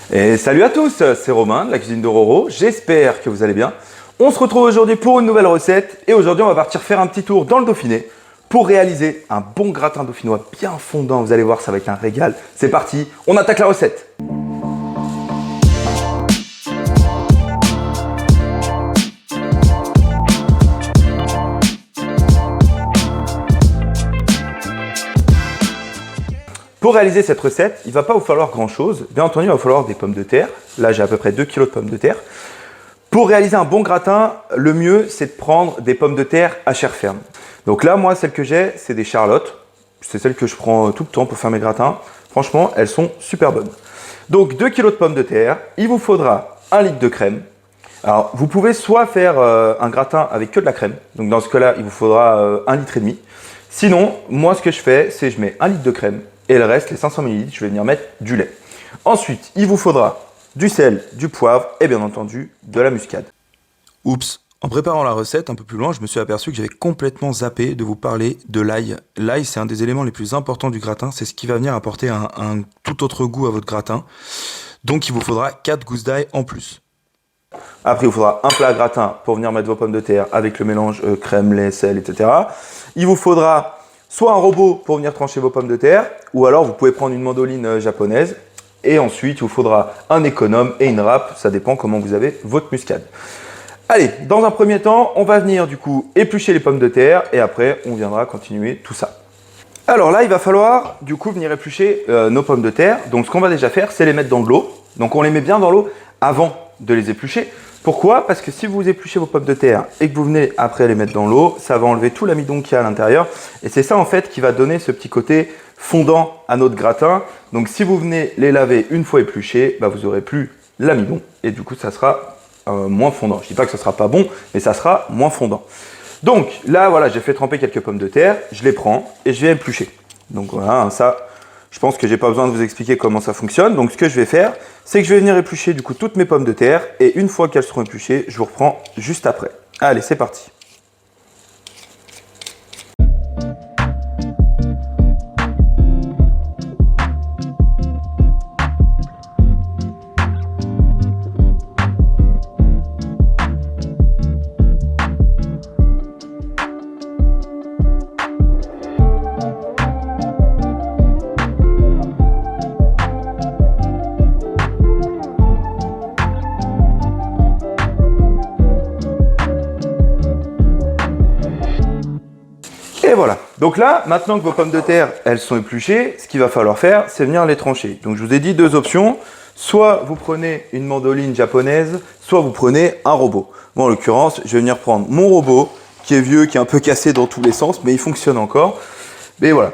Et salut à tous, c'est Romain de la cuisine de Roro, j'espère que vous allez bien. On se retrouve aujourd'hui pour une nouvelle recette et aujourd'hui on va partir faire un petit tour dans le Dauphiné pour réaliser un bon gratin dauphinois bien fondant. Vous allez voir, ça va être un régal. C'est parti, on attaque la recette. Pour réaliser cette recette, il ne va pas vous falloir grand chose. Bien entendu, il va vous falloir des pommes de terre. Là, j'ai à peu près 2 kg de pommes de terre. Pour réaliser un bon gratin, le mieux, c'est de prendre des pommes de terre à chair ferme. Donc là, moi, celles que j'ai, c'est des Charlotte. C'est celles que je prends tout le temps pour faire mes gratins. Franchement, elles sont super bonnes. Donc, 2 kg de pommes de terre. Il vous faudra 1 litre de crème. Alors, vous pouvez soit faire un gratin avec que de la crème. Donc, dans ce cas-là, il vous faudra 1,5 litre. Sinon, moi, ce que je fais, c'est je mets 1 litre de crème. Et le reste, les 500 ml, je vais venir mettre du lait. Ensuite, il vous faudra du sel, du poivre et bien entendu de la muscade. Oups, en préparant la recette un peu plus loin, je me suis aperçu que j'avais complètement zappé de vous parler de l'ail. L'ail, c'est un des éléments les plus importants du gratin, c'est ce qui va venir apporter un tout autre goût à votre gratin. Donc il vous faudra 4 gousses d'ail en plus. Après, il vous faudra un plat gratin pour venir mettre vos pommes de terre avec le mélange crème, lait, sel, etc. Il vous faudra soit un robot pour venir trancher vos pommes de terre, ou alors vous pouvez prendre une mandoline japonaise. Et ensuite, il vous faudra un économe et une râpe, ça dépend comment vous avez votre muscade. Allez, dans un premier temps, on va venir du coup éplucher les pommes de terre et après, on viendra continuer tout ça. Alors là, il va falloir du coup venir éplucher nos pommes de terre. Donc ce qu'on va déjà faire, c'est les mettre dans de l'eau. Donc on les met bien dans l'eau avant de les éplucher. Pourquoi? Parce que si vous épluchez vos pommes de terre et que vous venez après les mettre dans l'eau, ça va enlever tout l'amidon qu'il y a à l'intérieur. Et c'est ça en fait qui va donner ce petit côté fondant à notre gratin. Donc si vous venez les laver une fois épluchés, vous n'aurez plus l'amidon. Et du coup, ça sera moins fondant. Je ne dis pas que ça ne sera pas bon, mais ça sera moins fondant. Donc là, voilà, j'ai fait tremper quelques pommes de terre. Je les prends et je vais éplucher. Donc voilà, ça... Je pense que je n'ai pas besoin de vous expliquer comment ça fonctionne. Donc ce que je vais faire, c'est que je vais venir éplucher du coup toutes mes pommes de terre. Et une fois qu'elles seront épluchées, je vous reprends juste après. Allez, c'est parti. Et voilà, donc là, maintenant que vos pommes de terre, elles sont épluchées, ce qu'il va falloir faire, c'est venir les trancher. Donc je vous ai dit deux options, soit vous prenez une mandoline japonaise, soit vous prenez un robot. Bon, en l'occurrence, je vais venir prendre mon robot, qui est vieux, qui est un peu cassé dans tous les sens, mais il fonctionne encore. Mais voilà.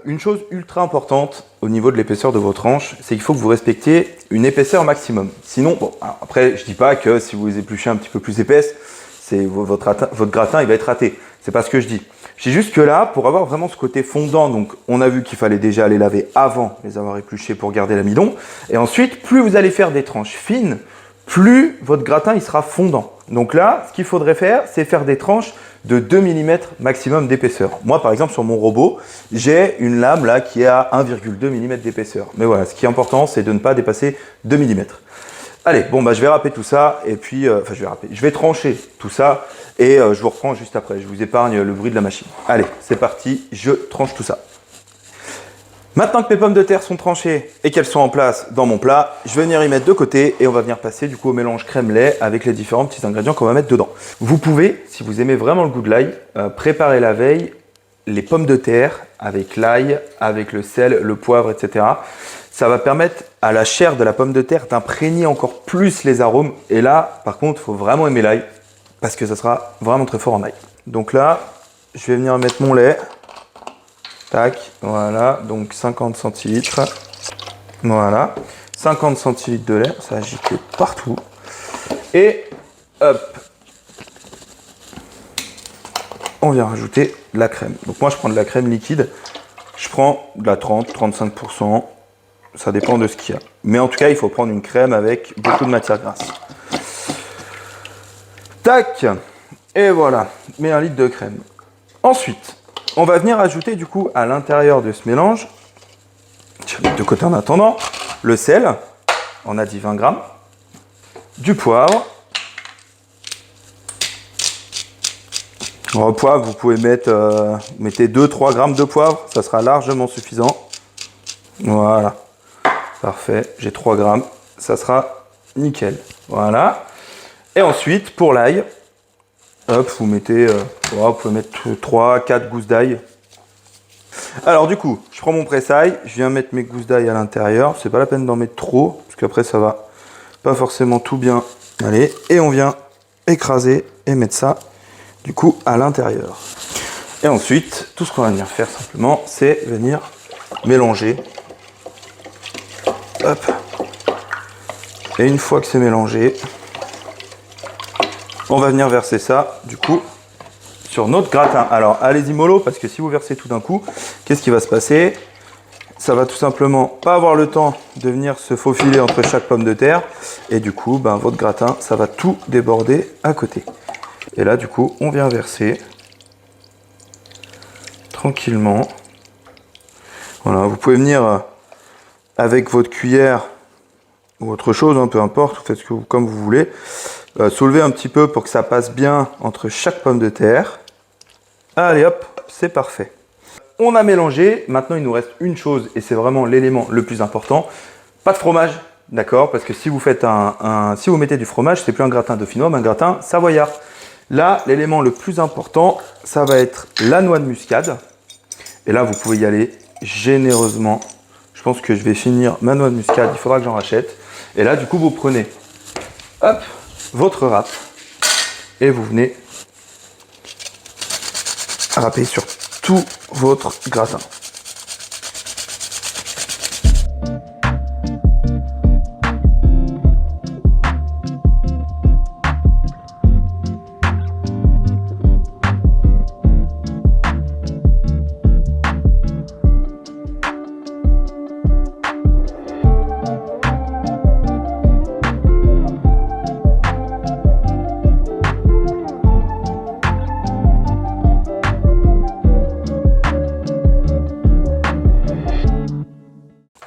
Une chose ultra importante au niveau de l'épaisseur de vos tranches, c'est qu'il faut que vous respectiez une épaisseur maximum. Sinon, bon, après, je dis pas que si vous les épluchez un petit peu plus épaisse, votre gratin il va être raté. C'est pas ce que je dis. Je dis juste que là, pour avoir vraiment ce côté fondant, donc on a vu qu'il fallait déjà les laver avant les avoir épluchés pour garder l'amidon. Et ensuite, plus vous allez faire des tranches fines, plus votre gratin il sera fondant. Donc là, ce qu'il faudrait faire, c'est faire des tranches de 2 mm maximum d'épaisseur. Moi, par exemple, sur mon robot, j'ai une lame là qui est à 1,2 mm d'épaisseur. Mais voilà, ce qui est important, c'est de ne pas dépasser 2 mm. Allez, bon, je vais râper tout ça et puis, je vais trancher tout ça et je vous reprends juste après. Je vous épargne le bruit de la machine. Allez, c'est parti, je tranche tout ça. Maintenant que mes pommes de terre sont tranchées et qu'elles sont en place dans mon plat, je vais venir y mettre de côté et on va venir passer du coup au mélange crème-lait avec les différents petits ingrédients qu'on va mettre dedans. Vous pouvez, si vous aimez vraiment le goût de l'ail, préparer la veille les pommes de terre avec l'ail, avec le sel, le poivre, etc. Ça va permettre à la chair de la pomme de terre d'imprégner encore plus les arômes. Et là, par contre, il faut vraiment aimer l'ail parce que ça sera vraiment très fort en ail. Donc là, je vais venir mettre mon lait. Tac, voilà, donc 50 centilitres. Voilà, 50 centilitres de lait, ça agite partout. Et hop, on vient rajouter de la crème. Donc moi, je prends de la crème liquide. Je prends de la 30-35%. Ça dépend de ce qu'il y a. Mais en tout cas, il faut prendre une crème avec beaucoup de matière grasse. Tac! Et voilà, mets 1 litre de crème. Ensuite, On va venir ajouter du coup à l'intérieur de ce mélange, je vais mettre de côté en attendant, le sel, on a dit 20 grammes, du poivre. Le poivre, vous pouvez mettre, mettez 2-3 grammes de poivre, ça sera largement suffisant. Voilà, parfait, j'ai 3 grammes, ça sera nickel. Voilà. Et ensuite, pour l'ail, hop, vous mettez, vous pouvez mettre 3-4 gousses d'ail. Alors du coup, je prends mon presse-ail, je viens mettre mes gousses d'ail à l'intérieur. C'est pas la peine d'en mettre trop, parce qu'après ça va pas forcément tout bien aller. Et on vient écraser et mettre ça, du coup, à l'intérieur. Et ensuite, tout ce qu'on va venir faire simplement, c'est venir mélanger. Hop. Et une fois que c'est mélangé, on va venir verser ça, du coup, sur notre gratin. Alors, allez-y mollo, parce que si vous versez tout d'un coup, qu'est-ce qui va se passer? Ça va tout simplement pas avoir le temps de venir se faufiler entre chaque pomme de terre. Et du coup, ben, votre gratin, ça va tout déborder à côté. Et là, du coup, on vient verser tranquillement. Voilà, vous pouvez venir avec votre cuillère ou autre chose, hein, peu importe, vous faites ce que comme vous voulez. Soulever un petit peu pour que ça passe bien entre chaque pomme de terre. Allez hop, c'est parfait. On a mélangé, maintenant il nous reste une chose et c'est vraiment l'élément le plus important. Pas de fromage, d'accord? Parce que si vous faites si vous mettez du fromage, c'est plus un gratin dauphinois, mais un gratin savoyard. Là, l'élément le plus important, ça va être la noix de muscade. Et là, vous pouvez y aller généreusement. Je pense que je vais finir ma noix de muscade, il faudra que j'en rachète. Et là, du coup, vous prenez, hop, votre râpe et vous venez râper sur tout votre gratin.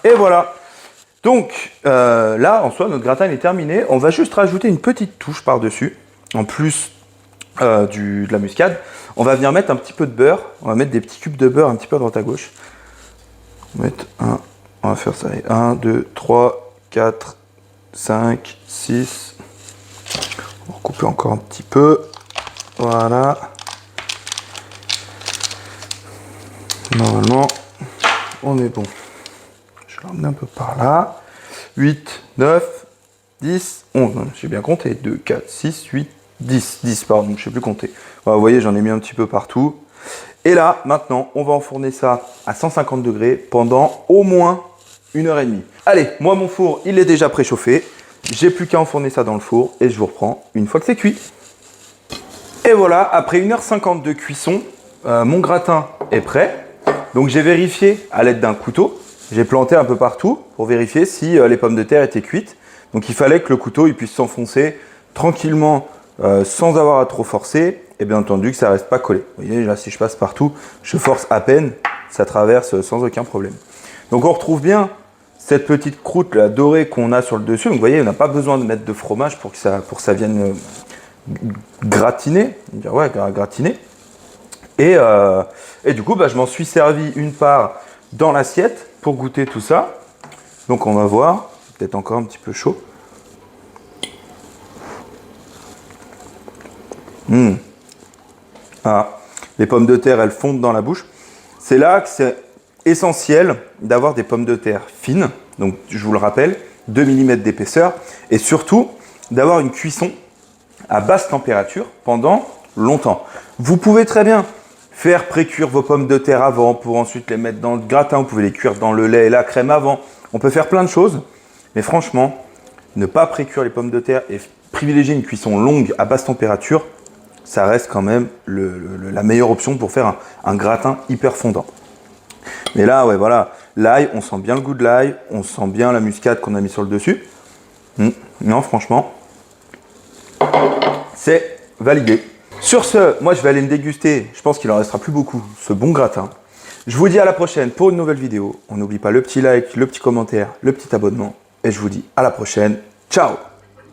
Et voilà. Donc là, en soi, notre gratin il est terminé. On va juste rajouter une petite touche par-dessus, en plus de la muscade. On va venir mettre un petit peu de beurre. On va mettre des petits cubes de beurre un petit peu à droite à gauche. On va mettre on va faire ça. 1, 2, 3, 4, 5, 6. On va recouper encore un petit peu. Voilà. Normalement, on est bon. Je vais l'emmener un peu par là. 8, 9, 10, 11. J'ai bien compté. 2, 4, 6, 8, 10. 10, pardon, je ne sais plus compter. Voilà, vous voyez, j'en ai mis un petit peu partout. Et là, maintenant, on va enfourner ça à 150 degrés pendant au moins 1h30. Allez, moi, mon four, il est déjà préchauffé. J'ai plus qu'à enfourner ça dans le four et je vous reprends une fois que c'est cuit. Et voilà, après 1h50 de cuisson, mon gratin est prêt. Donc, j'ai vérifié à l'aide d'un couteau. J'ai planté un peu partout pour vérifier si les pommes de terre étaient cuites. Donc il fallait que le couteau il puisse s'enfoncer tranquillement sans avoir à trop forcer. Et bien entendu que ça ne reste pas collé. Vous voyez là si je passe partout, je force à peine, ça traverse sans aucun problème. Donc on retrouve bien cette petite croûte là, dorée qu'on a sur le dessus. Donc vous voyez on n'a pas besoin de mettre de fromage pour que ça vienne gratiner. Ouais, gratiner. Et du coup bah, je m'en suis servi une part dans l'assiette pour goûter tout ça. Donc on va voir, peut-être encore un petit peu chaud. Ah, les pommes de terre, elles fondent dans la bouche. C'est là que c'est essentiel d'avoir des pommes de terre fines. Donc je vous le rappelle, 2 mm d'épaisseur. Et surtout, d'avoir une cuisson à basse température pendant longtemps. Vous pouvez très bien faire pré-cuire vos pommes de terre avant pour ensuite les mettre dans le gratin. Vous pouvez les cuire dans le lait et la crème avant. On peut faire plein de choses. Mais franchement, ne pas pré-cuire les pommes de terre et privilégier une cuisson longue à basse température, ça reste quand même la meilleure option pour faire un gratin hyper fondant. Mais là, ouais, voilà, l'ail, on sent bien le goût de l'ail, on sent bien la muscade qu'on a mis sur le dessus. Non, franchement, c'est validé. Sur ce, moi je vais aller me déguster, je pense qu'il en restera plus beaucoup, ce bon gratin. Je vous dis à la prochaine pour une nouvelle vidéo. On n'oublie pas le petit like, le petit commentaire, le petit abonnement. Et je vous dis à la prochaine. Ciao!